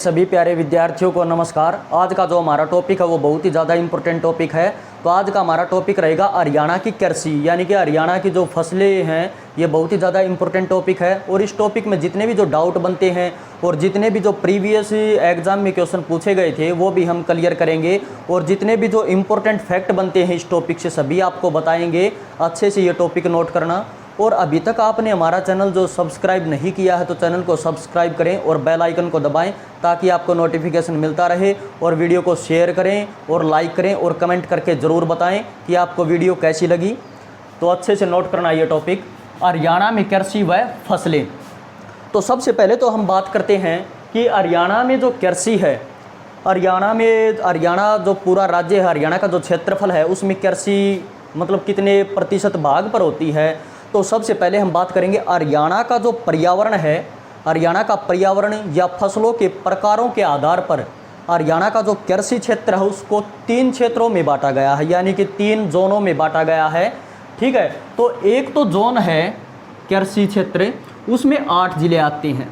सभी प्यारे विद्यार्थियों को नमस्कार। आज का जो हमारा टॉपिक है वो बहुत ही ज़्यादा इम्पोर्टेंट टॉपिक है। तो आज का हमारा टॉपिक रहेगा हरियाणा की कृषि, यानी कि हरियाणा की जो फसलें हैं, ये बहुत ही ज़्यादा इम्पोर्टेंट टॉपिक है। और इस टॉपिक में जितने भी जो डाउट बनते हैं और जितने भी जो प्रीवियस एग्जाम में क्वेश्चन पूछे गए थे वो भी हम क्लियर करेंगे, और जितने भी जो इम्पोर्टेंट फैक्ट बनते हैं इस टॉपिक से सभी आपको बताएंगे। अच्छे से ये टॉपिक नोट करना। और अभी तक आपने हमारा चैनल जो सब्सक्राइब नहीं किया है तो चैनल को सब्सक्राइब करें और बेल आइकन को दबाएं ताकि आपको नोटिफिकेशन मिलता रहे। और वीडियो को शेयर करें और लाइक करें और कमेंट करके ज़रूर बताएं कि आपको वीडियो कैसी लगी। तो अच्छे से नोट करना ये टॉपिक, हरियाणा में कृषि व फसलें। तो सबसे पहले तो हम बात करते हैं कि हरियाणा में जो कृषि है, हरियाणा जो पूरा राज्य है, हरियाणा का जो क्षेत्रफल है उसमें कृषि मतलब कितने प्रतिशत भाग पर होती है। तो सबसे पहले हम बात करेंगे हरियाणा का जो पर्यावरण है, हरियाणा का पर्यावरण या फसलों के प्रकारों के आधार पर हरियाणा का जो कृषि क्षेत्र है उसको 3 क्षेत्रों में बांटा गया है, यानी कि 3 जोनों में बांटा गया है। ठीक है, तो एक तो जोन है कृषि क्षेत्र, उसमें 8 जिले आते हैं।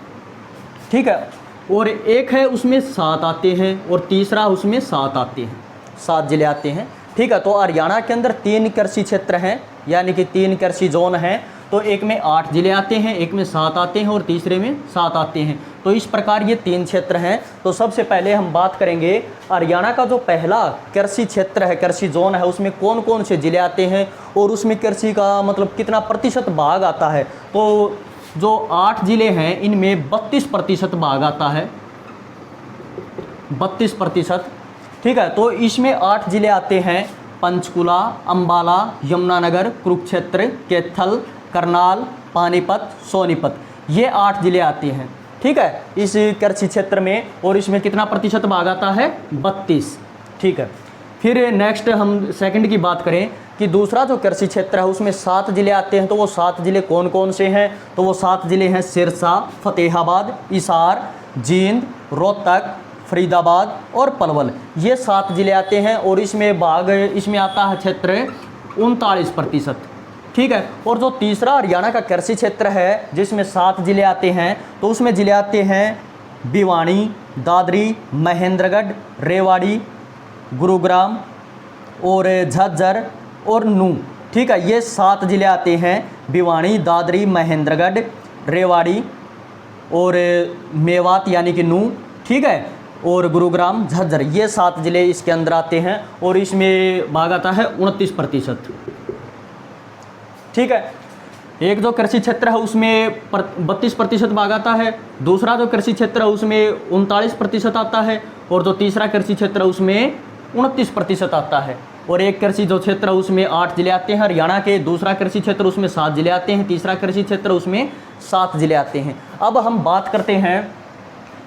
ठीक है, और एक है उसमें 7 आते हैं और तीसरा उसमें 7 आते हैं, 7 जिले आते हैं। ठीक है, तो हरियाणा के अंदर 3 कृषि क्षेत्र हैं, यानी कि 3 कृषि जोन हैं। तो एक में 8 जिले आते हैं, एक में 7 आते हैं और तीसरे में 7 आते हैं। तो इस प्रकार ये 3 क्षेत्र हैं। तो सबसे पहले हम बात करेंगे हरियाणा का जो पहला कृषि क्षेत्र है, कृषि जोन है, उसमें कौन कौन से जिले आते हैं और उसमें कृषि का मतलब कितना प्रतिशत भाग आता है। तो जो 8 जिले हैं इनमें 32% भाग आता है, 32%। ठीक है, तो इसमें 8 जिले आते हैं: पंचकुला, अंबाला, यमुनानगर, कुरुक्षेत्र, कैथल, करनाल, पानीपत, सोनीपत। ये 8 जिले आते हैं। ठीक है, इस कृषि क्षेत्र में। और इसमें कितना प्रतिशत भाग आता है? 32। ठीक है, फिर नेक्स्ट हम सेकंड की बात करें कि दूसरा जो कृषि क्षेत्र है उसमें 7 जिले आते हैं। तो वो 7 जिले कौन कौन से हैं? तो वो 7 जिले हैं सिरसा, फतेहाबाद, हिसार, जींद, रोहतक, फरीदाबाद और पलवल। ये 7 जिले आते हैं और इसमें आता है क्षेत्र 39%। ठीक है, और जो तीसरा हरियाणा का कृषि क्षेत्र है जिसमें 7 जिले आते हैं, तो उसमें जिले आते हैं भिवानी, दादरी, महेंद्रगढ़, रेवाड़ी, गुरुग्राम और झज्जर और नूंह। ठीक है, ये 7 जिले आते हैं: भिवानी, दादरी, महेंद्रगढ़, रेवाड़ी और मेवात यानी कि नूंह। ठीक है, और गुरुग्राम, झज्जर, ये 7 जिले इसके अंदर आते हैं और इसमें भाग आता है 29%। ठीक है, एक जो कृषि क्षेत्र है उसमें 32% भाग आता है, दूसरा जो कृषि क्षेत्र है उसमें 39% आता है और जो तीसरा कृषि क्षेत्र है उसमें 29% आता है। और एक कृषि जो क्षेत्र है उसमें 8 जिले आते हैं हरियाणा के, दूसरा कृषि क्षेत्र उसमें 7 जिले आते हैं, तीसरा कृषि क्षेत्र उसमें 7 जिले आते हैं। अब हम बात करते हैं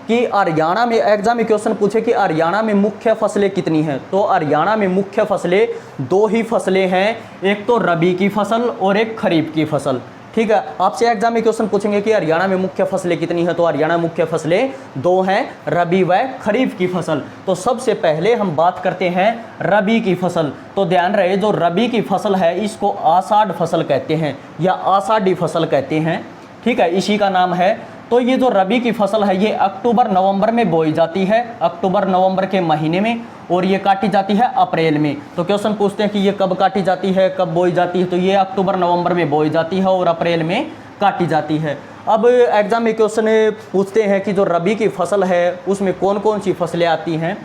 कि हरियाणा में एग्जाम में क्वेश्चन पूछे कि हरियाणा में मुख्य फसलें कितनी हैं। तो हरियाणा में मुख्य फसलें 2 ही फसलें हैं, एक तो रबी की फसल और एक खरीफ की फसल। ठीक है, आपसे एग्जाम में क्वेश्चन पूछेंगे कि हरियाणा में मुख्य फसलें कितनी हैं। तो हरियाणा में मुख्य फसलें 2 हैं, रबी व खरीफ की फसल। तो सबसे पहले हम बात करते हैं रबी की फसल। तो ध्यान रहे, जो रबी की फसल है इसको आषाढ़ फसल कहते हैं या आषाढ़ी फसल कहते हैं। ठीक है, इसी का नाम है। तो ये जो रबी की फसल है ये अक्टूबर नवंबर में बोई जाती है, अक्टूबर नवंबर के महीने में, और ये काटी जाती है अप्रैल में। तो क्वेश्चन पूछते हैं कि ये कब काटी जाती है, कब बोई जाती है। तो ये अक्टूबर नवंबर में बोई जाती है और अप्रैल में काटी जाती है। अब एग्जाम में क्वेश्चन पूछते हैं कि जो रबी की फसल है उसमें कौन कौन सी फसलें आती हैं।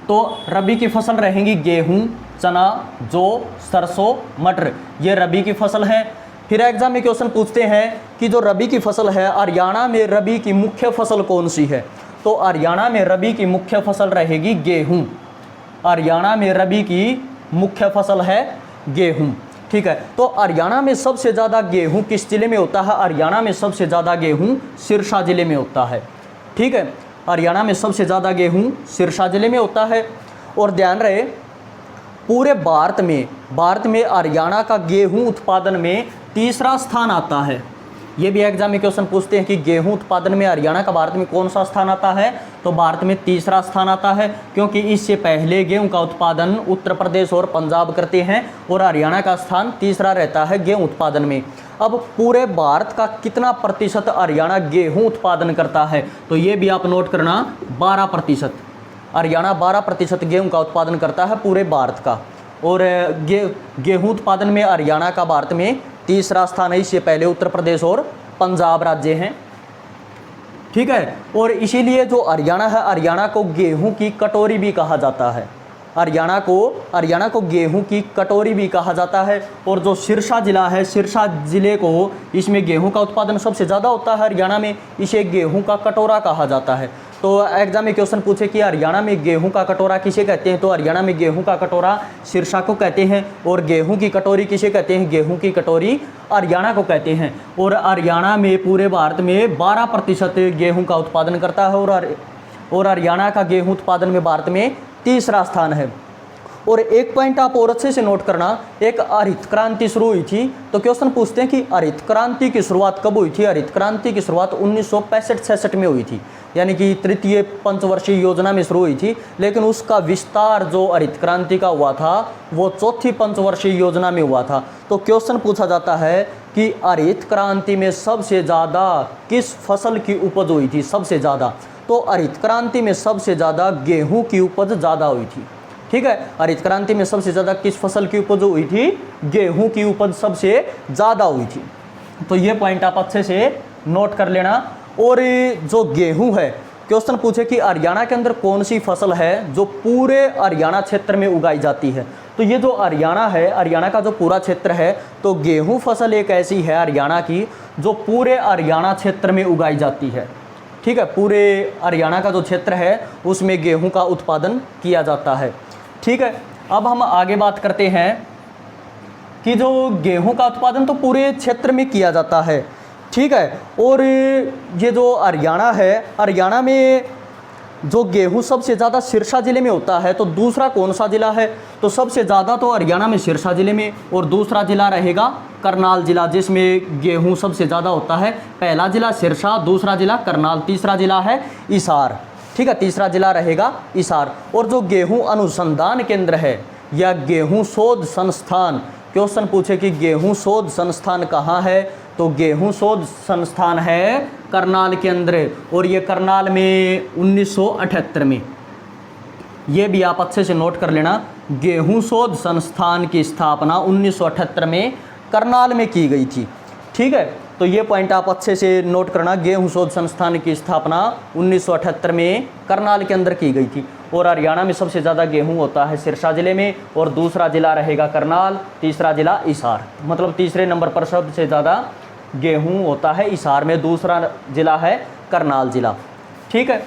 तो रबी की फसल रहेंगी गेहूँ, चना, जौ, सरसों, मटर, ये रबी की फसल है। फिर एग्जाम में क्वेश्चन पूछते हैं कि जो रबी की फसल है हरियाणा में रबी की मुख्य फसल कौन सी है। तो हरियाणा में रबी की मुख्य फसल रहेगी गेहूं। हरियाणा में रबी की मुख्य फसल है गेहूं। ठीक है, तो हरियाणा में सबसे ज़्यादा गेहूं किस जिले में होता है? हरियाणा में सबसे ज़्यादा गेहूं सिरसा जिले में होता है। ठीक है, हरियाणा में सबसे ज़्यादा गेहूं सिरसा जिले में होता है। और ध्यान रहे, पूरे भारत में हरियाणा का गेहूं उत्पादन में 3रा स्थान आता है। ये भी एग्जाम में क्वेश्चन पूछते हैं कि गेहूं उत्पादन में हरियाणा का भारत में कौन सा स्थान आता है। तो भारत में 3रा स्थान आता है, क्योंकि इससे पहले गेहूं का उत्पादन उत्तर प्रदेश और पंजाब करते हैं और हरियाणा का स्थान 3रा रहता है गेहूं उत्पादन में। अब पूरे भारत का कितना प्रतिशत हरियाणा गेहूं उत्पादन करता है, तो ये भी आप नोट करना, 12%। हरियाणा 12% गेहूं का उत्पादन करता है पूरे भारत का। और गेहूं उत्पादन में हरियाणा का भारत में तीसरा स्थान है, इससे पहले उत्तर प्रदेश और पंजाब राज्य हैं। ठीक है, और इसीलिए जो हरियाणा है, हरियाणा को गेहूं की कटोरी भी कहा जाता है। हरियाणा को गेहूं की कटोरी भी कहा जाता है। और जो सिरसा जिला है, सिरसा जिले को, इसमें गेहूं का उत्पादन सबसे ज़्यादा होता है हरियाणा में, इसे गेहूं का कटोरा कहा जाता है। तो एग्जाम में क्वेश्चन पूछे कि हरियाणा में गेहूं का कटोरा किसे कहते हैं, तो हरियाणा में गेहूं का कटोरा सिरसा को कहते हैं। और गेहूं की कटोरी किसे कहते हैं, गेहूं की कटोरी हरियाणा को कहते हैं। और हरियाणा में पूरे भारत में 12% गेहूं का उत्पादन करता है। और हरियाणा का गेहूं उत्पादन में भारत में तीसरा स्थान है। और एक पॉइंट आप और अच्छे से नोट करना, एक हरित क्रांति शुरू हुई थी। तो क्वेश्चन पूछते हैं कि हरित क्रांति की शुरुआत कब हुई थी। हरित क्रांति की शुरुआत 1965-66 में हुई थी, यानी कि तृतीय पंचवर्षीय योजना में शुरू हुई थी। लेकिन उसका विस्तार जो हरित क्रांति का हुआ था वो चौथी पंचवर्षीय योजना में हुआ था। तो क्वेश्चन पूछा जाता है कि हरित क्रांति में सबसे ज़्यादा किस फसल की उपज हुई थी, सबसे ज़्यादा। तो हरित क्रांति में सबसे ज़्यादा गेहूं की उपज ज़्यादा हुई थी। ठीक है, हरित क्रांति में सबसे ज़्यादा किस फसल की उपज हुई थी, गेहूं की उपज सबसे ज़्यादा हुई थी। तो ये पॉइंट आप अच्छे से नोट कर लेना। और जो गेहूं है, क्वेश्चन पूछे कि हरियाणा के अंदर कौन सी फसल है जो पूरे हरियाणा क्षेत्र में उगाई जाती है। तो ये जो हरियाणा है, हरियाणा का जो पूरा क्षेत्र है, तो गेहूं फसल एक ऐसी है हरियाणा की जो पूरे हरियाणा क्षेत्र में उगाई जाती है। ठीक है, पूरे हरियाणा का जो क्षेत्र है उसमें गेहूं का उत्पादन किया जाता है। ठीक है, अब हम आगे बात करते हैं कि जो गेहूं का उत्पादन तो पूरे क्षेत्र में किया जाता है। ठीक है, और ये जो हरियाणा है, हरियाणा में जो गेहूं सबसे ज़्यादा सिरसा जिले में होता है। तो दूसरा कौन सा जिला है, तो सबसे ज़्यादा तो हरियाणा में सिरसा जिले में, और दूसरा जिला रहेगा करनाल जिला, जिसमें गेहूं सबसे ज़्यादा होता है। पहला जिला सिरसा, दूसरा जिला करनाल, तीसरा जिला है हिसार। ठीक है, तीसरा जिला रहेगा हिसार। और जो गेहूं अनुसंधान केंद्र है या गेहूं शोध संस्थान, क्वेश्चन पूछे कि गेहूं शोध संस्थान कहाँ है, तो गेहूं शोध संस्थान है करनाल के अंदर। और ये करनाल में 1978 में, ये भी आप अच्छे से नोट कर लेना, गेहूं शोध संस्थान की स्थापना 1978 में करनाल में की गई थी। ठीक है, तो ये पॉइंट आप अच्छे से नोट करना, गेहूं शोध संस्थान की स्थापना 1978 में करनाल के अंदर की गई थी। और हरियाणा में सबसे ज़्यादा गेहूं होता है सिरसा जिले में, और दूसरा जिला रहेगा करनाल, तीसरा जिला हिसार। मतलब तीसरे नंबर पर सबसे ज़्यादा गेहूं होता है हिसार में, दूसरा जिला है करनाल जिला। ठीक है,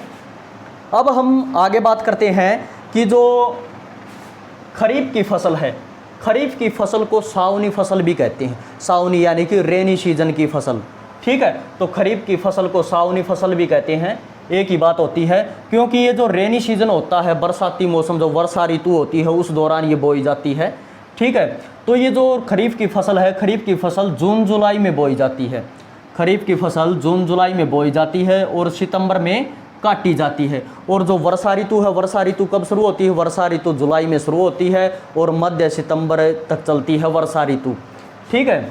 अब हम आगे बात करते हैं कि जो खरीफ की फसल है, खरीफ की फसल को सावनी फसल भी कहते हैं। सावनी यानी कि रेनी सीजन की फसल। ठीक है, तो खरीफ की फसल को सावनी फसल भी कहते हैं, एक ही बात होती है। क्योंकि ये जो रेनी सीजन होता है, बरसाती मौसम, जो वर्षा ऋतु होती है, उस दौरान ये बोई जाती है। ठीक है, तो ये जो खरीफ की फसल है, खरीफ की फसल जून जुलाई में बोई जाती है। खरीफ की फसल जून जुलाई में बोई जाती है और सितंबर में काटी जाती है। और जो वर्षा ऋतु है, वर्षा ऋतु कब शुरू होती है, वर्षा ऋतु जुलाई में शुरू होती है और मध्य सितंबर तक चलती है वर्षा ऋतु। ठीक है,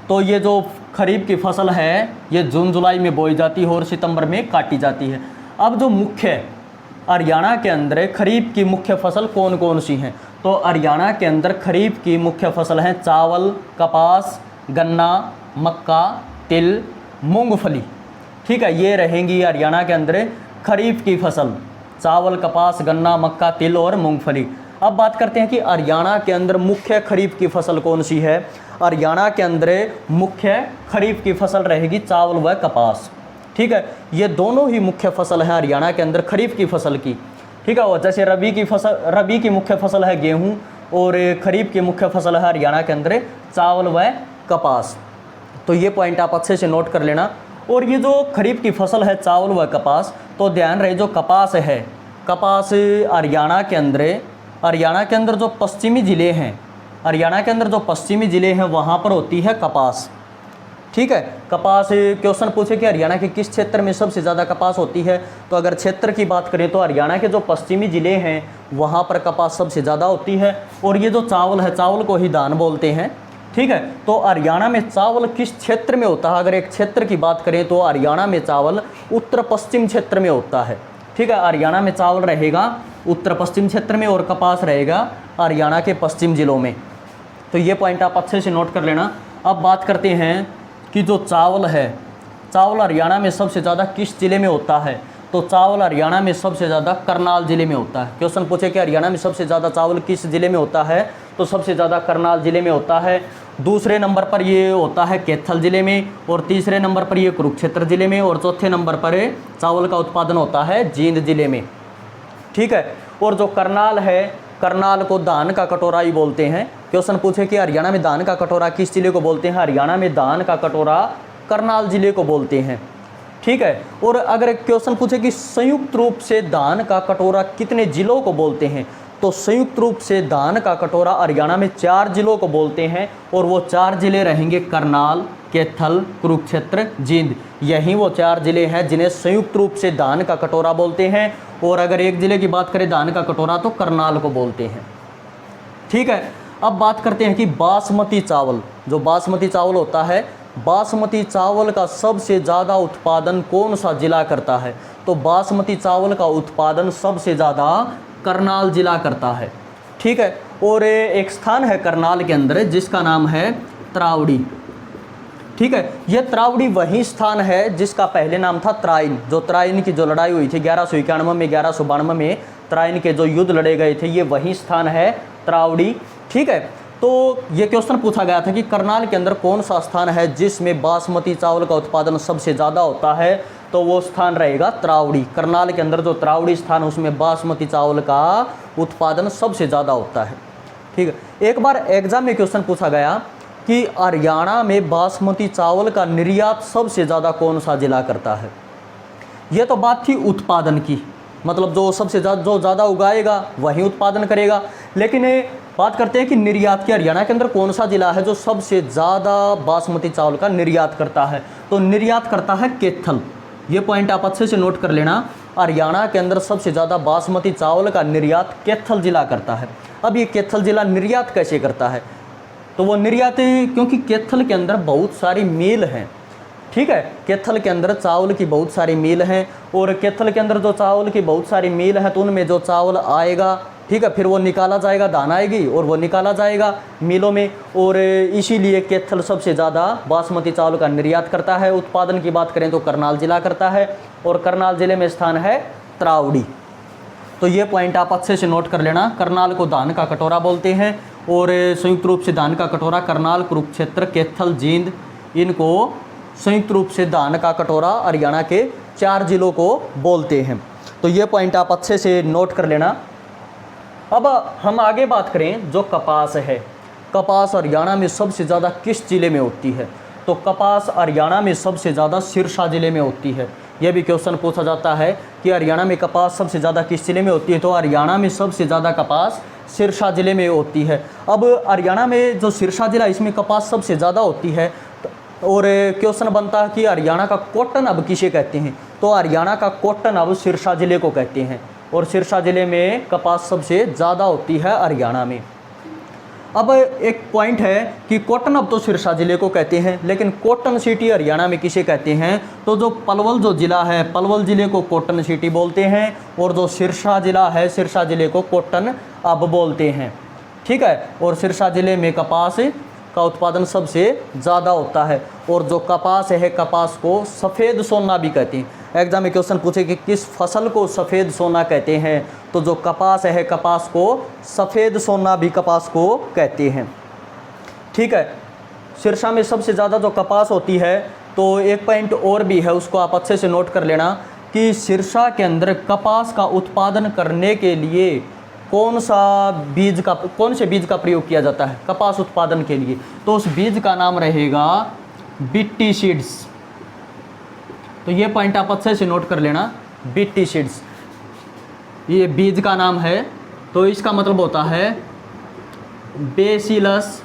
तो ये जो खरीफ की फसल है ये जून जुलाई में बोई जाती है और सितंबर में काटी जाती है। अब जो मुख्य हरियाणा के अंदर खरीफ की मुख्य फसल कौन कौन सी हैं, तो हरियाणा के अंदर खरीफ की मुख्य फसल हैं चावल, कपास, गन्ना, मक्का, तिल, मूंगफली। ठीक है, ये रहेंगी हरियाणा के अंदर खरीफ की फसल, चावल, कपास, गन्ना, मक्का, तिल और मूंगफली। अब बात करते हैं कि हरियाणा के अंदर मुख्य खरीफ की फसल कौन सी है। हरियाणा के अंदर मुख्य खरीफ की फसल रहेगी चावल व कपास। ठीक है, ये दोनों ही मुख्य फसल है हरियाणा के अंदर खरीफ की फसल की। ठीक है, और जैसे रबी की मुख्य फसल है गेहूँ, और खरीफ की मुख्य फसल है हरियाणा के अंदर चावल व कपास। तो ये पॉइंट आप अच्छे से नोट कर लेना। और ये जो खरीफ की फसल है चावल व कपास, तो ध्यान रहे जो कपास है, कपास हरियाणा के अंदर जो पश्चिमी ज़िले हैं, हरियाणा के अंदर जो पश्चिमी ज़िले हैं वहाँ पर होती है कपास। ठीक है, कपास क्वेश्चन पूछे कि हरियाणा के किस क्षेत्र में सबसे ज़्यादा कपास होती है, तो अगर क्षेत्र की बात करें तो हरियाणा के जो पश्चिमी ज़िले हैं वहाँ पर कपास सबसे ज़्यादा होती है। और ये जो चावल है, चावल को ही धान बोलते हैं। ठीक है। तो हरियाणा में चावल किस क्षेत्र में होता है? अगर एक क्षेत्र की बात करें तो हरियाणा में चावल उत्तर पश्चिम क्षेत्र में होता है। ठीक है, हरियाणा में चावल रहेगा उत्तर पश्चिम क्षेत्र में और कपास रहेगा हरियाणा के पश्चिम जिलों में। तो ये पॉइंट आप अच्छे से नोट कर लेना। अब बात करते हैं कि जो चावल है, चावल हरियाणा में सबसे ज़्यादा किस जिले में होता है? तो चावल हरियाणा में सबसे ज़्यादा करनाल जिले में होता है। क्वेश्चन पूछे कि हरियाणा में सबसे ज़्यादा चावल किस जिले में होता है? तो सबसे ज़्यादा करनाल जिले में होता है। दूसरे नंबर पर ये होता है कैथल जिले में, और तीसरे नंबर पर ये कुरुक्षेत्र जिले में, और चौथे नंबर पर चावल का उत्पादन होता है जींद जिले में। ठीक है, और जो करनाल है, करनाल को धान का कटोरा ही बोलते हैं। क्वेश्चन पूछे कि हरियाणा में धान का कटोरा किस जिले को बोलते हैं? हरियाणा में धान का कटोरा करनाल जिले को बोलते हैं। ठीक है, और अगर एक क्वेश्चन पूछे कि संयुक्त रूप से धान का कटोरा कितने जिलों को बोलते हैं? तो संयुक्त रूप से धान का कटोरा हरियाणा में 4 जिलों को बोलते हैं, और वो 4 जिले रहेंगे करनाल, कैथल, कुरुक्षेत्र, जींद। यही वो 4 जिले हैं जिन्हें संयुक्त रूप से धान का कटोरा बोलते हैं। और अगर एक जिले की बात करें धान का कटोरा तो करनाल को बोलते हैं। ठीक है, अब बात करते हैं कि बासमती चावल, जो बासमती चावल होता है, बासमती चावल का सबसे ज़्यादा उत्पादन कौन सा जिला करता है? तो बासमती चावल का उत्पादन सबसे ज़्यादा करनाल जिला करता है। ठीक है, और एक स्थान है करनाल के अंदर जिसका नाम है त्रावड़ी। ठीक है, यह त्रावड़ी वही स्थान है जिसका पहले नाम था त्राइन। जो त्राइन की जो लड़ाई हुई थी 1191 में, 1192 में त्राइन के जो युद्ध लड़े गए थे, ये वही स्थान है त्रावड़ी। ठीक है, तो ये क्वेश्चन पूछा गया था कि करनाल के अंदर कौन सा स्थान है जिसमें बासमती चावल का उत्पादन सबसे ज़्यादा होता है? तो वो स्थान रहेगा त्रावड़ी। करनाल के अंदर जो त्रावड़ी स्थान, उसमें बासमती चावल का उत्पादन सबसे ज़्यादा होता है। ठीक है, एक बार एग्जाम में क्वेश्चन पूछा गया कि हरियाणा में बासमती चावल का निर्यात सबसे ज़्यादा कौन सा जिला करता है? ये तो बात थी उत्पादन की, मतलब जो सबसे ज़्यादा उगाएगा वही उत्पादन करेगा। लेकिन बात करते हैं कि निर्यात की, हरियाणा के अंदर कौन सा जिला है जो सबसे ज़्यादा बासमती चावल का निर्यात करता है? तो निर्यात करता है कैथल। ये पॉइंट आप अच्छे से नोट कर लेना। हरियाणा के अंदर सबसे ज़्यादा बासमती चावल का निर्यात कैथल जिला करता है। अब ये कैथल जिला निर्यात कैसे करता है? तो वो निर्यात, क्योंकि कैथल के अंदर बहुत सारी मिल हैं। ठीक है, कैथल के अंदर चावल की बहुत सारी मिल हैं, और कैथल के अंदर जो चावल की बहुत सारी मिल है तो उनमें जो चावल आएगा, ठीक है, फिर वो निकाला जाएगा, दाना आएगी और वो निकाला जाएगा मिलों में, और इसीलिए कैथल सबसे ज़्यादा बासमती चावल का निर्यात करता है। उत्पादन की बात करें तो करनाल जिला करता है, और करनाल जिले में स्थान है त्रावड़ी। तो ये पॉइंट आप अच्छे से नोट कर लेना। करनाल को धान का कटोरा बोलते हैं, और संयुक्त रूप से धान का कटोरा करनाल, कुरुक्षेत्र, कैथल, जींद, इनको संयुक्त रूप से धान का कटोरा हरियाणा के 4 जिलों को बोलते हैं। तो ये पॉइंट आप अच्छे से नोट कर लेना। अब हम आगे बात करें जो कपास है, कपास हरियाणा में सबसे ज़्यादा किस जिले में होती है? तो कपास हरियाणा में सबसे ज़्यादा सिरसा जिले में होती है। यह भी क्वेश्चन पूछा जाता है कि हरियाणा में कपास सबसे ज़्यादा किस जिले में होती है? तो हरियाणा में सबसे ज़्यादा कपास सिरसा जिले में होती है। अब हरियाणा में जो सिरसा जिला, इसमें कपास सबसे ज़्यादा होती है, और क्वेश्चन बनता है कि हरियाणा का कॉटन अब किसे कहते हैं? तो हरियाणा का कॉटन अब सिरसा जिले को कहते हैं, और सिरसा जिले में कपास सबसे ज़्यादा होती है हरियाणा में। अब एक पॉइंट है कि कॉटन अब तो सिरसा जिले को कहते हैं, लेकिन कॉटन सिटी हरियाणा में किसे कहते हैं? तो जो पलवल जो ज़िला है, पलवल ज़िले को कॉटन सिटी बोलते हैं, और जो सिरसा ज़िला है, सिरसा ज़िले को कॉटन अब बोलते हैं। ठीक है, और सिरसा ज़िले में कपास का उत्पादन सबसे ज़्यादा होता है, और जो कपास है, कपास को सफ़ेद सोना भी कहते हैं। एग्जाम में क्वेश्चन पूछे कि किस फसल को सफ़ेद सोना कहते हैं? तो जो कपास है, कपास को सफ़ेद सोना भी कपास को कहते हैं। ठीक है, सिरसा में सबसे ज़्यादा जो कपास होती है, तो एक पॉइंट और भी है, उसको आप अच्छे से नोट कर लेना कि सिरसा के अंदर कपास का उत्पादन करने के लिए कौन से बीज का प्रयोग किया जाता है कपास उत्पादन के लिए? तो उस बीज का नाम रहेगा बीटी सीड्स। तो ये पॉइंट आप अच्छे से नोट कर लेना, बीटी सीड्स ये बीज का नाम है। तो इसका मतलब होता है बेसिलस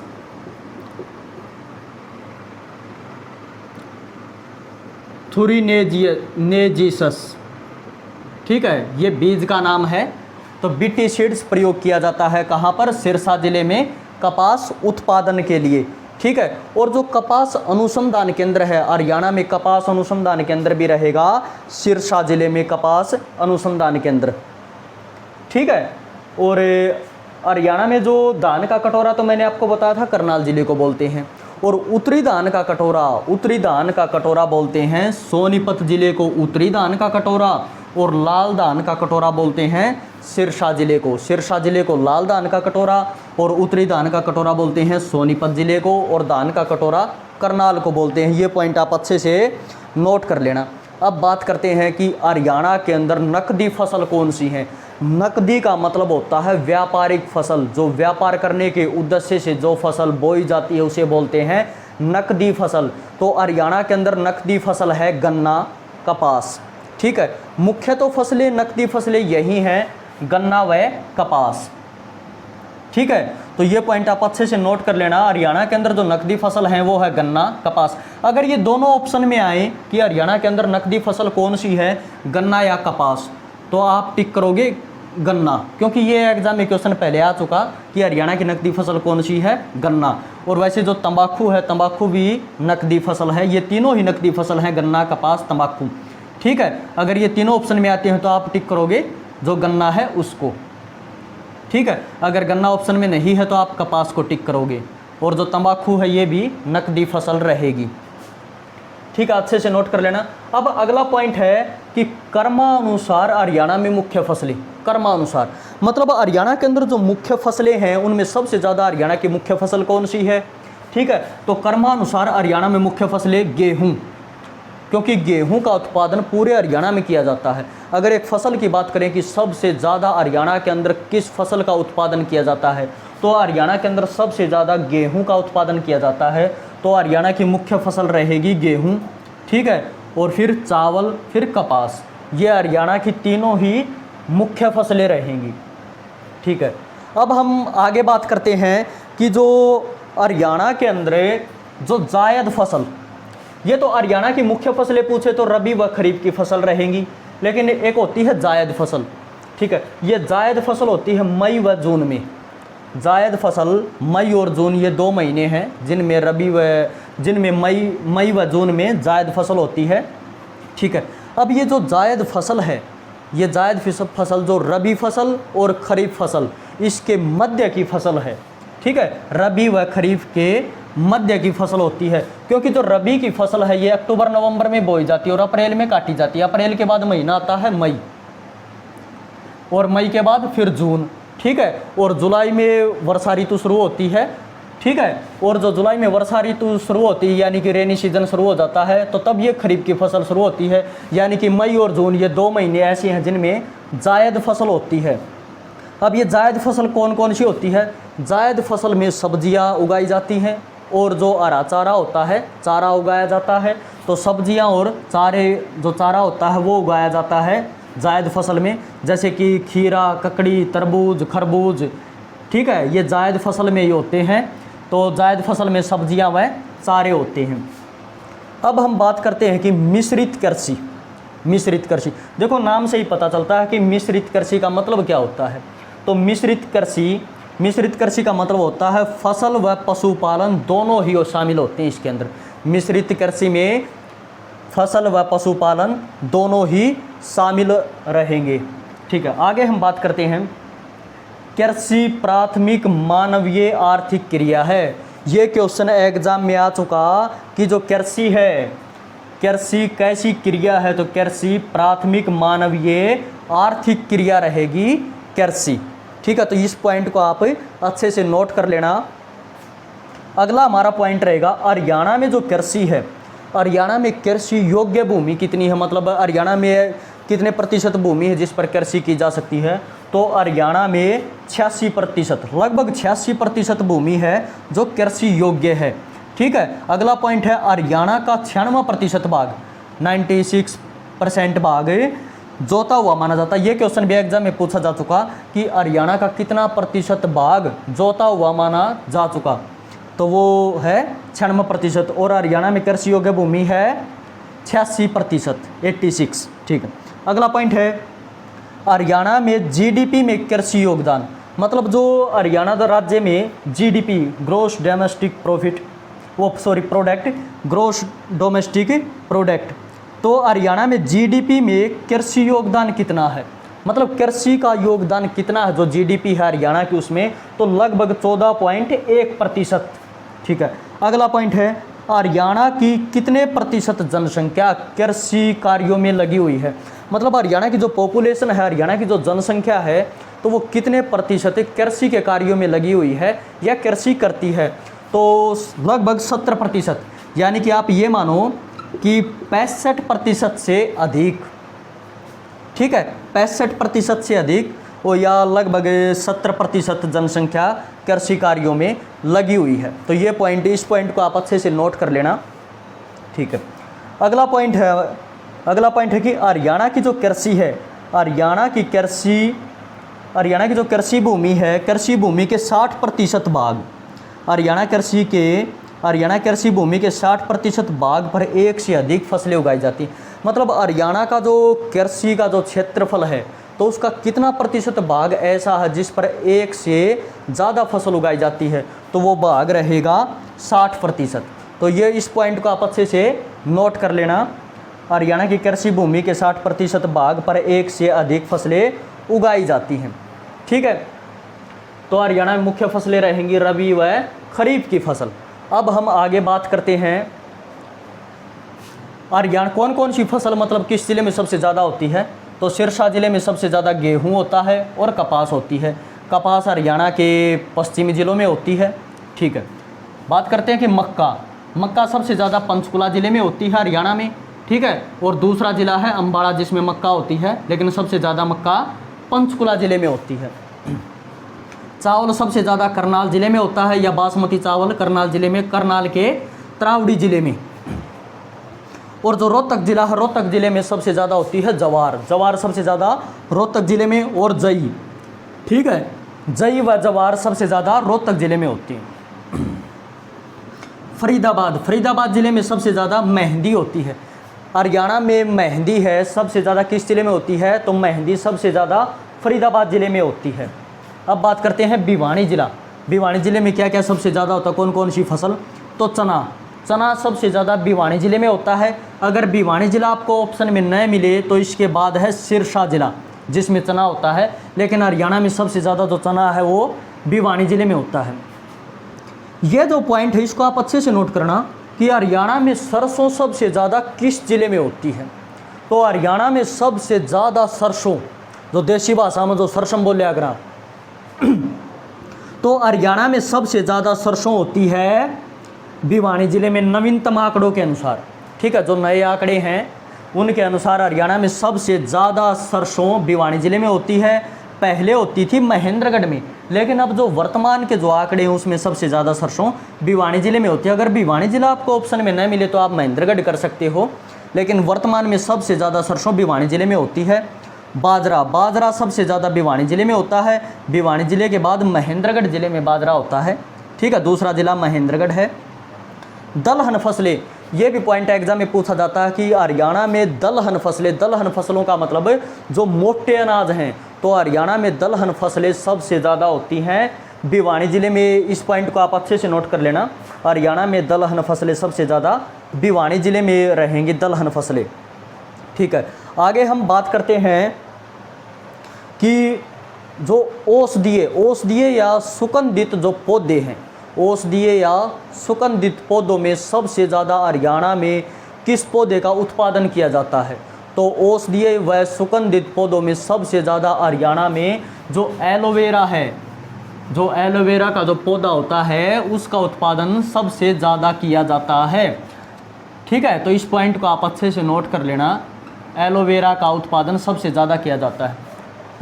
थुरिनेजिसस। ठीक है, ये बीज का नाम है। तो बीटी सीड्स प्रयोग किया जाता है कहाँ पर? सिरसा जिले में कपास उत्पादन के लिए। ठीक है। और जो कपास अनुसंधान केंद्र है हरियाणा में, कपास अनुसंधान केंद्र भी रहेगा सिरसा जिले में, कपास अनुसंधान केंद्र, ठीक है। और हरियाणा में जो धान का कटोरा तो मैंने आपको बताया था करनाल जिले को बोलते हैं, और उत्तरी धान का कटोरा, उत्तरी धान का कटोरा बोलते हैं सोनीपत जिले को उत्तरी धान का कटोरा, और लाल धान का कटोरा बोलते हैं सिरसा जिले को, सिरसा जिले को लाल धान का कटोरा, और उत्तरी धान का कटोरा बोलते हैं सोनीपत जिले को, और धान का कटोरा करनाल को बोलते हैं। ये पॉइंट आप अच्छे से नोट कर लेना। अब बात करते हैं कि हरियाणा के अंदर नकदी फसल कौन सी है। नकदी का मतलब होता है व्यापारिक फसल, जो व्यापार करने के उद्देश्य से जो फसल बोई जाती है उसे बोलते हैं नकदी फसल। तो हरियाणा के अंदर नकदी फसल है गन्ना, कपास, ठीक है। मुख्य तो फसलें, नकदी फसलें यही हैं, गन्ना व कपास, ठीक है। तो ये पॉइंट आप अच्छे से नोट कर लेना। हरियाणा के अंदर जो नकदी फसल है वो है गन्ना, कपास। अगर ये दोनों ऑप्शन में आए कि हरियाणा के अंदर नकदी फसल कौन सी है, गन्ना या कपास, तो आप टिक करोगे गन्ना, क्योंकि ये एग्जाम में क्वेश्चन पहले आ चुका कि हरियाणा की नकदी फसल कौन सी है, गन्ना। और वैसे जो तंबाकू है, तंबाकू भी नकदी फसल है। ये तीनों ही नकदी फसल हैं, गन्ना, कपास, तंबाकू, ठीक है। अगर ये तीनों ऑप्शन में आते हैं तो आप टिक करोगे जो गन्ना है उसको, ठीक है। अगर गन्ना ऑप्शन में नहीं है तो आप कपास को टिक करोगे, और जो तंबाकू है ये भी नकदी फसल रहेगी, ठीक है। अच्छे से नोट कर लेना। अब अगला पॉइंट है कि कर्मानुसार हरियाणा में मुख्य फसलें, कर्मानुसार मतलब हरियाणा के अंदर जो मुख्य फसलें हैं उनमें सबसे ज़्यादा हरियाणा की मुख्य फसल कौन सी है, ठीक है। तो कर्मानुसार हरियाणा में मुख्य फसलें गेहूँ, क्योंकि गेहूं का उत्पादन पूरे हरियाणा में किया जाता है। अगर एक फसल की बात करें कि सबसे ज़्यादा हरियाणा के अंदर किस फसल का उत्पादन किया जाता है, तो हरियाणा के अंदर सबसे ज़्यादा गेहूं का उत्पादन किया जाता है। तो हरियाणा की मुख्य फसल रहेगी गेहूं, ठीक है। और फिर चावल, फिर कपास, ये हरियाणा की तीनों ही मुख्य फसलें रहेंगी, ठीक है। अब हम आगे बात करते हैं कि जो हरियाणा के अंदर जो जायद फसल, ये तो हरियाणा की मुख्य फसलें पूछे तो रबी व खरीफ की फसल रहेंगी, लेकिन एक होती है जायद फसल, ठीक है। ये जायद फसल होती है मई व जून में। जायद फसल मई और जून ये 2 महीने हैं जिनमें जिनमें मई व जून में जायद फसल होती है, ठीक है। अब ये जो जायद फसल है, ये जायद फसल जो रबी फसल और खरीफ फसल इसके मध्य की फसल है, ठीक है। रबी व खरीफ के मध्य की फसल होती है, क्योंकि जो रबी की फसल है ये अक्टूबर नवंबर में बोई जाती है और अप्रैल में काटी जाती है। अप्रैल के बाद महीना आता है मई, और मई के बाद फिर जून, ठीक है। और जुलाई में वर्षा ऋतु शुरू होती है, ठीक है। और जो जुलाई में वर्षा ऋतु शुरू होती है यानी कि रेनी सीजन शुरू हो जाता है, तो तब ये खरीफ की फसल शुरू होती है। यानी कि मई और जून ये 2 महीने ऐसे हैं जिनमें जायद फसल होती है। अब ये जायद फसल कौन कौन सी होती है? जायद फसल में सब्जियां उगाई जाती हैं और जो हरा चारा होता है चारा उगाया जाता है। तो सब्जियां और जो चारा होता है वो उगाया जाता है जायद फसल में, जैसे कि खीरा, ककड़ी, तरबूज, खरबूज, ठीक है। ये जायद फसल में ही होते हैं। तो जायद फसल में सब्जियां व चारे होते हैं। अब हम बात करते हैं कि मिश्रित कृषि। मिश्रित कृषि, देखो नाम से ही पता चलता है कि मिश्रित कृषि का मतलब क्या होता है। तो मिश्रित कृषि का मतलब होता है फसल व पशुपालन दोनों ही शामिल होते हैं इसके अंदर। मिश्रित कृषि में फसल व पशुपालन दोनों ही शामिल रहेंगे, ठीक है। आगे हम बात करते हैं, कृषि प्राथमिक मानवीय आर्थिक क्रिया है। ये क्वेश्चन एग्जाम में आ चुका कि जो कृषि है, कृषि कैसी क्रिया है? तो कृषि प्राथमिक मानवीय आर्थिक क्रिया रहेगी कृषि, ठीक है। तो इस पॉइंट को आप अच्छे से नोट कर लेना। अगला हमारा पॉइंट रहेगा हरियाणा में जो कृषि है, हरियाणा में कृषि योग्य भूमि कितनी है, मतलब हरियाणा में कितने प्रतिशत भूमि है जिस पर कृषि की जा सकती है। तो हरियाणा में 86%, लगभग 86% भूमि है जो कृषि योग्य है, ठीक है। अगला पॉइंट है हरियाणा का 96% भाग, 96% भाग जोता हुआ माना जाता है। ये क्वेश्चन भी एग्जाम में पूछा जा चुका कि हरियाणा का कितना प्रतिशत भाग जोता हुआ माना जा चुका, तो वो है 96%। और हरियाणा में कृषि योग्य भूमि है 86%, 86, ठीक है। अगला पॉइंट है हरियाणा में जीडीपी में कृषि योगदान, मतलब जो हरियाणा राज्य में GDP, gross domestic product, product, gross domestic product. तो हरियाणा में जीडीपी में कृषि योगदान कितना है, मतलब कृषि का योगदान कितना है जो जीडीपी है हरियाणा की उसमें, तो लगभग 14.1%। ठीक है, अगला पॉइंट है हरियाणा की कितने प्रतिशत जनसंख्या कृषि कार्यों में लगी हुई है, मतलब हरियाणा की जो पॉपुलेशन है, हरियाणा की जो जनसंख्या है, तो वो कितने प्रतिशत कृषि के कार्यों में लगी हुई है या कृषि करती है, तो लगभग 70%। यानी कि आप ये मानो कि 65% से अधिक, ठीक है, 65% से अधिक वो या लगभग 70% जनसंख्या कृषि कार्यों में लगी हुई है। तो ये पॉइंट, इस पॉइंट को आप अच्छे से नोट कर लेना। ठीक है, अगला पॉइंट है कि हरियाणा की जो कृषि है, हरियाणा की जो कृषि भूमि है, कृषि भूमि के 60% भाग, हरियाणा कृषि भूमि के 60% भाग पर एक से अधिक फसलें उगाई जाती हैं। मतलब हरियाणा का जो कृषि का जो क्षेत्रफल है, तो उसका कितना प्रतिशत भाग ऐसा है जिस पर एक से ज़्यादा फसल उगाई जाती है, तो वो भाग रहेगा 60%। तो ये इस पॉइंट को आप अच्छे से नोट कर लेना। हरियाणा की कृषि भूमि के 60% भाग पर एक से अधिक फसलें उगाई जाती हैं। ठीक है, तो हरियाणा में मुख्य फसलें रहेंगी रबी व खरीफ की फसल। अब हम आगे बात करते हैं हरियाणा कौन कौन सी फसल मतलब किस ज़िले में सबसे ज़्यादा होती है, तो सिरसा ज़िले में सबसे ज़्यादा गेहूं होता है और कपास होती है। कपास हरियाणा के पश्चिमी ज़िलों में होती है। ठीक है, बात करते हैं कि मक्का सबसे ज़्यादा पंचकुला ज़िले में होती है हरियाणा में। ठीक है, और दूसरा ज़िला है अम्बाड़ा जिसमें मक्का होती है, लेकिन सबसे ज़्यादा मक्का पंचकुला ज़िले में होती है। चावल सबसे ज़्यादा करनाल ज़िले में होता है, या बासमती चावल करनाल ज़िले में, करनाल के त्रावड़ी ज़िले में। और जो रोहतक ज़िला है, रोहतक ज़िले में सबसे ज़्यादा होती है जवार सबसे ज़्यादा रोहतक ज़िले में, और जई। ठीक है, जई व जवार सबसे ज़्यादा रोहतक ज़िले में होती है। फरीदाबाद ज़िले में सबसे ज़्यादा मेहंदी होती है। हरियाणा में मेहंदी है सबसे ज़्यादा किस ज़िले में होती है, तो मेहंदी सबसे ज़्यादा फरीदाबाद ज़िले में होती है। अब बात करते हैं भिवानी ज़िले में क्या क्या सबसे ज़्यादा होता है, कौन कौन सी फसल, तो चना सबसे ज़्यादा भिवानी ज़िले में होता है। अगर भिवानी ज़िला आपको ऑप्शन में न मिले तो इसके बाद है सिरसा ज़िला जिसमें चना होता है, लेकिन हरियाणा में सबसे ज़्यादा जो चना है वो भिवानी ज़िले में होता है। ये जो पॉइंट है इसको आप अच्छे से नोट करना कि हरियाणा में सरसों सबसे ज़्यादा किस ज़िले में होती है, तो हरियाणा में सबसे ज़्यादा सरसों, जो देसी भाषा में जो सरसों बोले अगर आप, तो हरियाणा में सबसे ज़्यादा सरसों होती है भिवानी ज़िले में नवीनतम आंकड़ों के अनुसार। ठीक है, जो नए आंकड़े हैं उनके अनुसार हरियाणा में सबसे ज़्यादा सरसों भिवानी ज़िले में होती है। पहले होती थी महेंद्रगढ़ में, लेकिन अब जो वर्तमान के जो आंकड़े हैं उसमें सबसे ज़्यादा सरसों भिवानी ज़िले में होती है। अगर भिवानी ज़िला आपको ऑप्शन में न मिले तो आप महेंद्रगढ़ कर सकते हो, लेकिन वर्तमान में सबसे ज़्यादा सरसों भिवानी ज़िले में होती है। बाजरा सबसे ज़्यादा भिवानी ज़िले में होता है। भिवानी ज़िले के बाद महेंद्रगढ़ ज़िले में बाजरा होता है। ठीक है, दूसरा ज़िला महेंद्रगढ़ है। दलहन फसलें, ये भी पॉइंट एग्जाम में पूछा जाता है कि हरियाणा में दलहन फसलों का मतलब जो मोटे अनाज हैं, तो हरियाणा में दलहन फसलें सबसे ज़्यादा होती हैं भिवानी ज़िले में। इस पॉइंट को आप अच्छे से नोट कर लेना, हरियाणा में दलहन फसलें सबसे ज़्यादा भिवानी ज़िले में रहेंगी दलहन फसलें। ठीक है, आगे हम बात करते हैं कि जो औषधीय या सुगंधित जो पौधे हैं, औषधीय या सुगंधित पौधों में सबसे ज़्यादा हरियाणा में किस पौधे का उत्पादन किया जाता है, तो औषधीय व सुगंधित पौधों में सबसे ज़्यादा हरियाणा में जो एलोवेरा है, जो एलोवेरा का जो पौधा होता है उसका उत्पादन सबसे ज़्यादा किया जाता है। ठीक है, तो इस पॉइंट को आप अच्छे से नोट कर लेना, एलोवेरा का उत्पादन सबसे ज़्यादा किया जाता है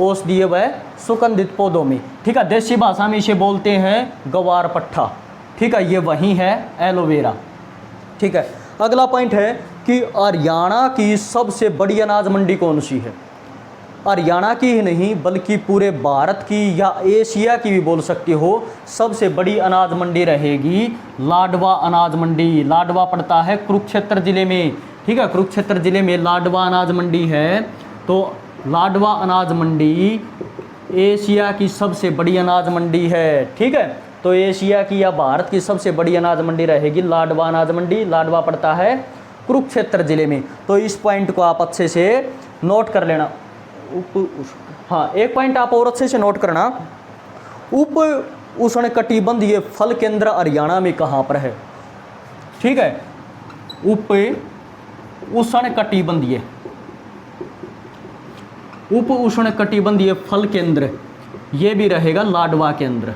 औषधीय व सुगंधित पौधों में। ठीक है, देसी भाषा में इसे बोलते हैं गवार पट्टा। ठीक है, ये वही है एलोवेरा। ठीक है, अगला पॉइंट है कि हरियाणा की सबसे बड़ी अनाज मंडी कौन सी है। हरियाणा की ही नहीं बल्कि पूरे भारत की या एशिया की भी बोल सकते हो, सबसे बड़ी अनाज मंडी रहेगी लाडवा अनाज मंडी। लाडवा पड़ता है कुरुक्षेत्र ज़िले में। ठीक है, कुरुक्षेत्र ज़िले में लाडवा अनाज मंडी है। तो लाडवा अनाज मंडी एशिया की सबसे बड़ी अनाज मंडी है। ठीक है, तो एशिया की या भारत की सबसे बड़ी अनाज मंडी रहेगी लाडवा अनाज मंडी। लाडवा पड़ता है कुरुक्षेत्र जिले में। तो इस पॉइंट को आप अच्छे से नोट कर लेना। हाँ, एक पॉइंट आप और अच्छे से नोट करना, उप उष्णकटिबंधीय फल केंद्र हरियाणा में कहाँ पर है? ठीक है, उप उष्णकटिबंधीय फल केंद्र ये भी रहेगा लाडवा केंद्र।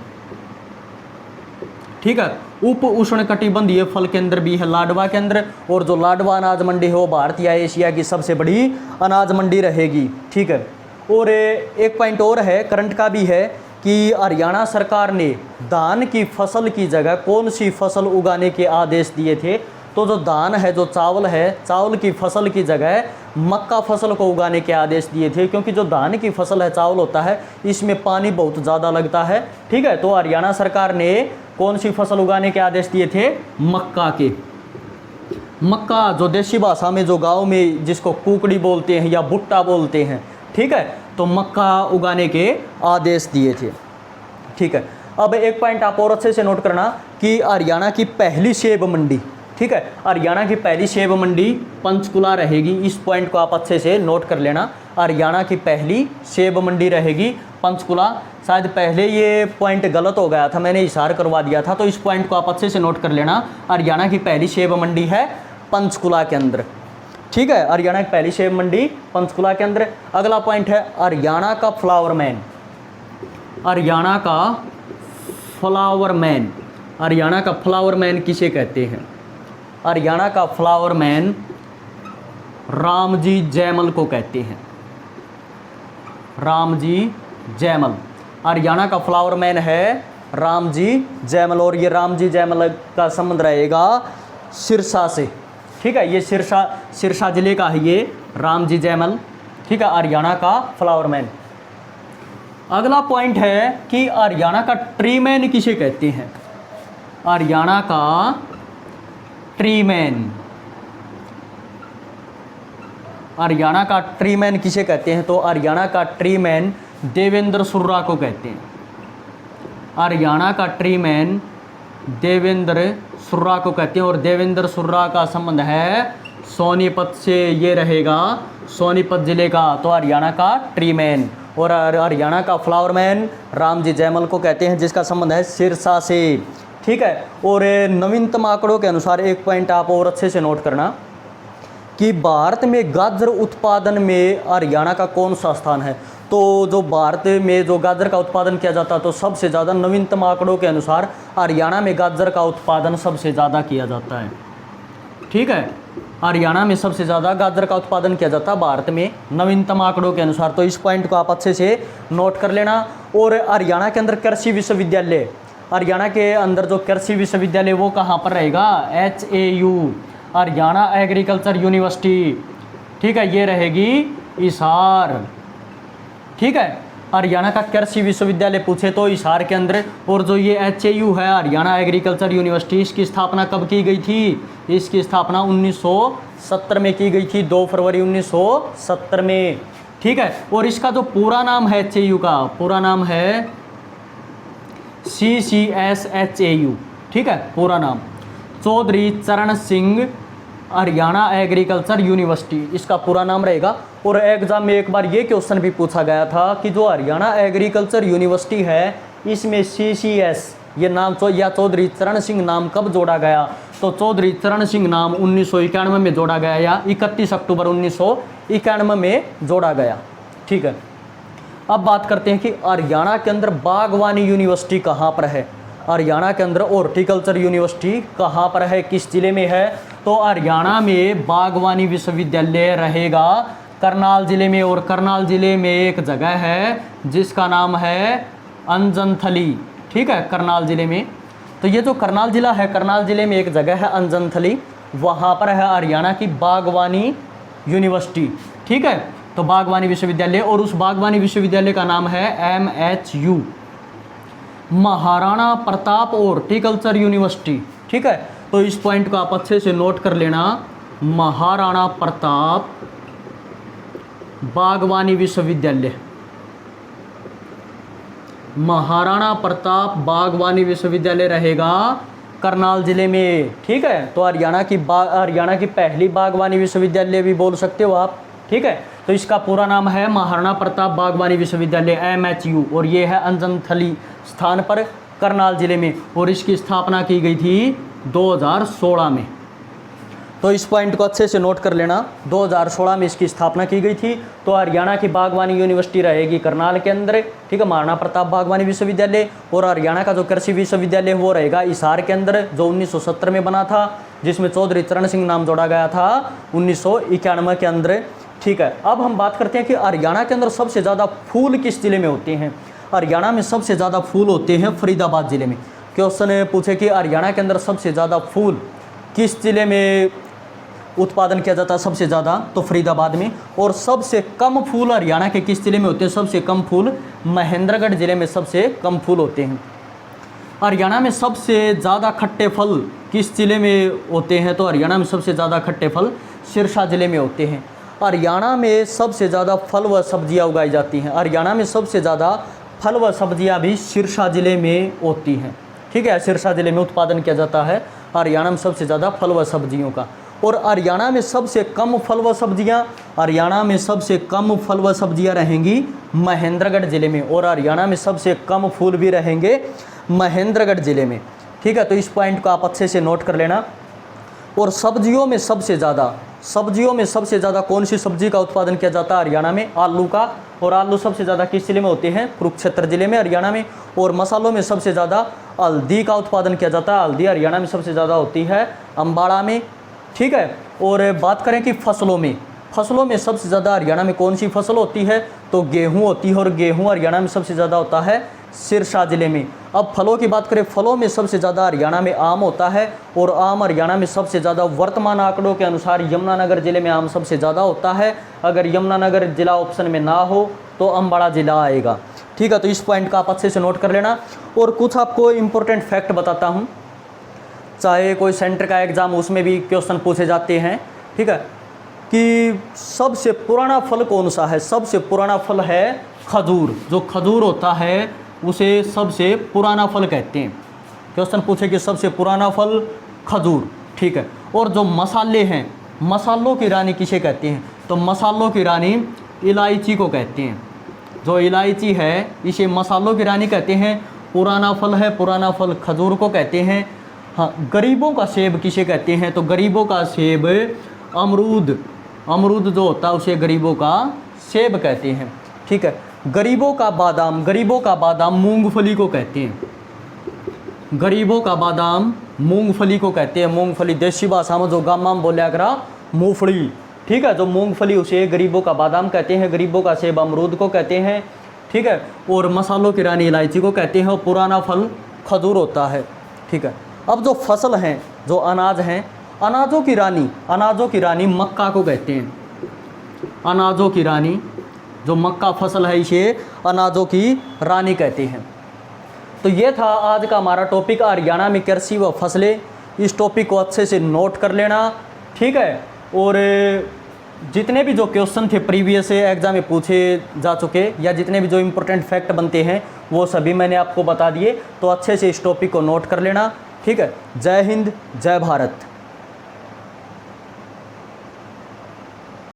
ठीक है, उप उष्णकटिबंधीय फल केंद्र भी है लाडवा केंद्र। और जो लाडवा अनाज मंडी है वो भारत या एशिया की सबसे बड़ी अनाज मंडी रहेगी। ठीक है, और एक पॉइंट और है, करंट का भी है, कि हरियाणा सरकार ने धान की फसल की जगह कौन सी फसल उगाने के आदेश दिए थे? तो जो धान है, जो चावल है, चावल की फसल की जगह मक्का फसल को उगाने के आदेश दिए थे, क्योंकि जो धान की फसल है, चावल होता है, इसमें पानी बहुत ज़्यादा लगता है। ठीक है, तो हरियाणा सरकार ने कौन सी फसल उगाने के आदेश दिए थे? मक्का के। मक्का जो देसी भाषा में जो गाँव में जिसको कुकड़ी बोलते हैं या भुट्टा बोलते हैं। ठीक है, तो मक्का उगाने के आदेश दिए थे। ठीक है, अब एक पॉइंट आप और अच्छे से नोट करना कि हरियाणा की पहली सेब मंडी, ठीक है, हरियाणा की पहली सेब मंडी पंचकुला रहेगी। इस पॉइंट को आप अच्छे से नोट कर लेना, हरियाणा की पहली सेब मंडी रहेगी पंचकुला। शायद पहले ये पॉइंट गलत हो गया था, मैंने इशारा करवा दिया था, तो इस पॉइंट को आप अच्छे से नोट कर लेना। हरियाणा की पहली सेब मंडी है पंचकुला के अंदर। ठीक है, हरियाणा की पहली सेब मंडी पंचकुला के अंदर। अगला पॉइंट है हरियाणा का फ्लावर मैन। हरियाणा का फ्लावर मैन, हरियाणा का फ्लावर मैन किसे कहते हैं? हरियाणा का फ्लावर मैन रामजी जैमल को कहते हैं। रामजी जैमल, हरियाणा का फ्लावर मैन है रामजी जैमल। और ये रामजी जैमल का संबंध रहेगा सिरसा से। ठीक है, ये सिरसा जिले का है ये रामजी जैमल। ठीक है, हरियाणा का फ्लावर मैन। अगला पॉइंट है कि हरियाणा का ट्री मैन किसे कहते हैं? हरियाणा का ट्री मैन, हरियाणा का ट्री मैन किसे कहते हैं? तो हरियाणा का ट्री मैन देवेंद्र सुर्रा को कहते हैं। हरियाणा का ट्री मैन देवेंद्र सुर्रा को कहते हैं। और देवेंद्र सुर्रा का संबंध है सोनीपत से, ये रहेगा सोनीपत जिले का। तो हरियाणा का ट्री मैन और हरियाणा का फ्लावर मैन रामजी जैमल को कहते हैं, जिसका संबंध है सिरसा से। ठीक है, और नवीनतम आंकड़ों के अनुसार एक पॉइंट आप और अच्छे से नोट करना कि भारत में गाजर उत्पादन में हरियाणा का कौन सा स्थान है? तो जो भारत में जो गाजर का उत्पादन किया जाता है, तो सबसे ज़्यादा नवीनतम आंकड़ों के अनुसार हरियाणा में गाजर का उत्पादन सबसे ज़्यादा किया जाता है। ठीक है, हरियाणा में सबसे ज़्यादा गाजर का उत्पादन किया जाता है भारत में नवीनतम आंकड़ों के अनुसार। तो इस पॉइंट को आप अच्छे से नोट कर लेना। और हरियाणा के अंदर कृषि विश्वविद्यालय, हरियाणा के अंदर जो कृषि विश्वविद्यालय वो कहाँ पर रहेगा? HAU, Haryana agriculture university. ठीक है, ये रहेगी हिसार। ठीक है, हरियाणा का कृषि विश्वविद्यालय पूछे तो हिसार के अंदर। और जो ये HAU है हरियाणा एग्रीकल्चर यूनिवर्सिटी, इसकी स्थापना कब की गई थी? इसकी स्थापना 1970 में की गई थी, 2 फरवरी 1970 में। ठीक है, और इसका जो पूरा नाम है HAU का पूरा नाम है CCSHAU। ठीक है, पूरा नाम चौधरी चरण सिंह हरियाणा एग्रीकल्चर यूनिवर्सिटी, इसका पूरा नाम रहेगा। और एग्जाम में एक बार ये क्वेश्चन भी पूछा गया था कि जो हरियाणा एग्रीकल्चर यूनिवर्सिटी है इसमें CCS ये नाम या चौधरी चरण सिंह नाम कब जोड़ा गया? तो चौधरी चरण सिंह नाम 1991 में जोड़ा गया या 31 अक्टूबर 1991 में जोड़ा गया। ठीक है, अब बात करते हैं कि हरियाणा के अंदर बागवानी यूनिवर्सिटी कहाँ पर है? हरियाणा के अंदर हॉर्टिकल्चर यूनिवर्सिटी कहाँ पर है, किस जिले में है? तो हरियाणा में बागवानी विश्वविद्यालय रहेगा करनाल जिले में। और करनाल जिले में एक जगह है जिसका नाम है अंजनथली। ठीक है, करनाल जिले में। तो ये जो करनाल जिला है, करनाल जिले में एक जगह है अंजनथली, वहाँ पर है हरियाणा की बागवानी यूनिवर्सिटी। ठीक है, तो बागवानी विश्वविद्यालय, और उस बागवानी विश्वविद्यालय का नाम है MHU, Maharana Pratap horticulture university. ठीक है, तो इस पॉइंट को आप अच्छे से नोट कर लेना, महाराणा प्रताप बागवानी विश्वविद्यालय, महाराणा प्रताप बागवानी विश्वविद्यालय रहेगा करनाल जिले में। ठीक है, तो हरियाणा की पहली बागवानी विश्वविद्यालय भी बोल सकते हो आप। ठीक है, तो इसका पूरा नाम है महाराणा प्रताप बागवानी विश्वविद्यालय MHU, और ये है अंजनथली स्थान पर करनाल जिले में, और इसकी स्थापना की गई थी 2016 में। तो इस पॉइंट को अच्छे से नोट कर लेना, 2016 में इसकी स्थापना की गई थी। तो हरियाणा की बागवानी यूनिवर्सिटी रहेगी करनाल के अंदर। ठीक है, महाराणा प्रताप बागवानी विश्वविद्यालय। और हरियाणा का जो कृषि विश्वविद्यालय वो रहेगा हिसार के अंदर, जो 1970 में बना था, जिसमें चौधरी चरण सिंह नाम जोड़ा गया था 1991 के अंदर। ठीक है, अब हम बात करते हैं कि हरियाणा के अंदर सबसे ज़्यादा फूल किस जिले में होते हैं। हरियाणा में सबसे ज़्यादा फूल होते हैं फरीदाबाद जिले में। क्वेश्चन पूछे कि हरियाणा के अंदर सबसे ज़्यादा फूल किस जिले में उत्पादन किया जाता है सबसे ज़्यादा, तो फरीदाबाद में। और सबसे कम फूल हरियाणा के किस जिले में होते हैं, सबसे कम फूल महेंद्रगढ़ जिले में सबसे कम फूल होते हैं। हरियाणा में सबसे ज़्यादा खट्टे फल किस जिले में होते हैं, तो हरियाणा में सबसे ज़्यादा खट्टे फल सिरसा जिले में होते हैं। हरियाणा में सबसे ज़्यादा फल व सब्जियां उगाई जाती हैं। हरियाणा में सबसे ज़्यादा फल व सब्जियां भी सिरसा जिले में होती हैं। ठीक है, सिरसा जिले में उत्पादन किया जाता है हरियाणा में सबसे ज़्यादा फल व सब्जियों का। और हरियाणा में सबसे कम फल व सब्जियां, हरियाणा में सबसे कम फल व सब्जियां रहेंगी महेंद्रगढ़ जिले में। और हरियाणा में सबसे कम फूल भी रहेंगे महेंद्रगढ़ जिले में। ठीक है, तो इस पॉइंट को आप अच्छे से नोट कर लेना। और सब्जियों में सबसे ज़्यादा कौन सी सब्जी का उत्पादन किया जाता है हरियाणा में, आलू का। और आलू सबसे ज़्यादा किस जिले में होते हैं, कुरुक्षेत्र जिले में हरियाणा में। और मसालों में सबसे ज़्यादा हल्दी का उत्पादन किया जाता है। हल्दी हरियाणा में सबसे ज़्यादा होती है अम्बाड़ा में। ठीक है, और बात करें कि फसलों में सबसे ज़्यादा हरियाणा में कौन सी फसल होती है, तो गेहूँ होती है। और गेहूँ हरियाणा में सबसे ज़्यादा होता है सिरसा जिले में। अब फलों की बात करें, फलों में सबसे ज़्यादा हरियाणा में आम होता है। और आम हरियाणा में सबसे ज़्यादा वर्तमान आंकड़ों के अनुसार यमुनानगर जिले में आम सबसे ज़्यादा होता है। अगर यमुनानगर जिला ऑप्शन में ना हो तो अम्बाड़ा जिला आएगा। ठीक है, तो इस पॉइंट का आप अच्छे से नोट कर लेना। और कुछ आपको इम्पोर्टेंट फैक्ट बताता हूँ, चाहे कोई सेंटर का एग्ज़ाम उसमें भी क्वेश्चन पूछे जाते हैं। ठीक है, कि सबसे पुराना फल कौन सा है, सबसे पुराना फल है खजूर। जो खजूर होता है उसे सबसे पुराना फल कहते हैं। क्वेश्चन पूछे कि सबसे पुराना फल खजूर। ठीक है, और जो मसाले हैं, मसालों की रानी किसे कहते हैं, तो मसालों की रानी इलायची को कहते हैं। जो इलायची है इसे मसालों की रानी कहते हैं। पुराना फल है, पुराना फल खजूर को कहते हैं। हाँ, गरीबों का सेब किसे कहते हैं, तो गरीबों का सेब अमरूद जो होता है उसे गरीबों का सेब कहते हैं। ठीक है, गरीबों का बादाम मूंगफली को कहते हैं। गरीबों का बादाम मूंगफली को कहते हैं। मूंगफली देसी भाषा में जो गामा में बोलिया करा मूंगफली। ठीक है, जो मूंगफली उसे गरीबों का बादाम कहते हैं। गरीबों का सेब अमरूद को कहते हैं। ठीक है, और मसालों की रानी इलायची को कहते हैं। और पुराना फल खजूर होता है। ठीक है, अब जो फसल हैं, जो अनाज हैं, अनाजों की रानी मक्का को कहते हैं। अनाजों की रानी, जो मक्का फसल है इसे अनाजों की रानी कहते हैं। तो ये था आज का हमारा टॉपिक, हरियाणा में कृषि व फसलें। इस टॉपिक को अच्छे से नोट कर लेना। ठीक है, और जितने भी जो क्वेश्चन थे प्रीवियस एग्जाम में पूछे जा चुके, या जितने भी जो इम्पोर्टेंट फैक्ट बनते हैं वो सभी मैंने आपको बता दिए। तो अच्छे से इस टॉपिक को नोट कर लेना। ठीक है, जय हिंद, जय भारत।